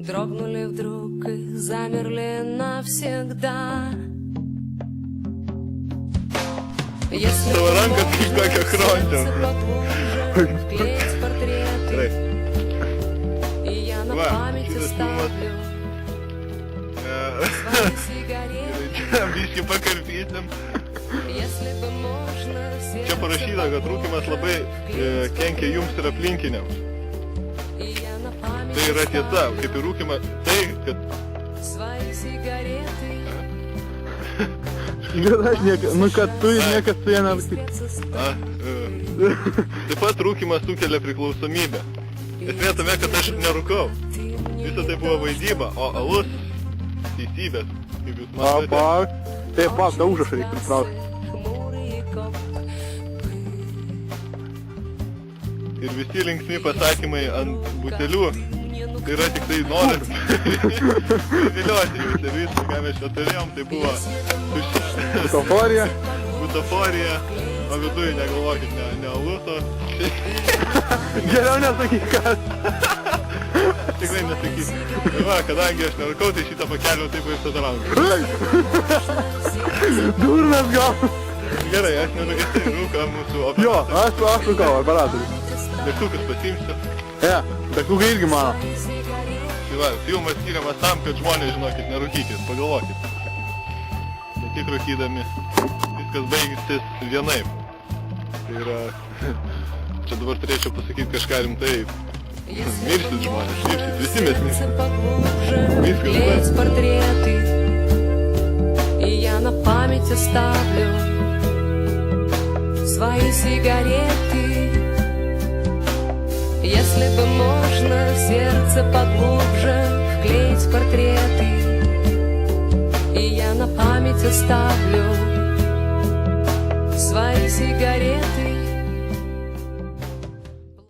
дрогнули вдруг и замерли навсегда. Если Ранка ты как охранник. вклеить портреты, и я на память оставлю свои сигареты. Biški pakarpysim. Если бы можно, Čia parašyta, kad rūkimas labai kenkia jums ir aplinkiniams. и я на память Tai yra tiesa, kaip ir rūkimas, tai, kad свои сигареты. Nu, kad tu ir niekas su jie taip pat rūkimas sukelia priklausomybę. Esmė tame, kad aš nerūkau. Visą tai buvo vaidyba, o alus teisybės, kaip jūs matote. Palauk. Taip, palauk, tą užrašą reikia pritraukti. Ir visi linksmi pasakymai ant butelių, tai yra tik tai noras privilioti jūs ir viską, ką mes čia turėjom, tai buvo Butaforija. butaforija, o viduje negalvokit, ne aluso. Geriau nesakyk, kas. Tikrai nesakysiu. Va, kadangi aš nerūkau, tai šitą pakeliau taip ir tada ranką. Durnas gal. Gerai, aš nerūkau, rūka mūsų Jo, operatorius. aš rūkau, operatorius. Degtukus pasiimsiu. Degtukai irgi mano. Tai va, filmas skiriamas tam, kad žmonės, žinokit, nerūkykit, pagalvokit. Ne tik rūkydami, viskas baigsis vienaip. Tai yra, čia dabar turėčiau pasakyti kažką rimtai. Mirsit žmonės, mirsit, visi mes mirsit. Viskas Вклеить baigsis. портреты, и я на память оставлю свои сигареты. Если бы можно в сердце поглубже вклеить портреты, и я на память оставлю свои сигареты.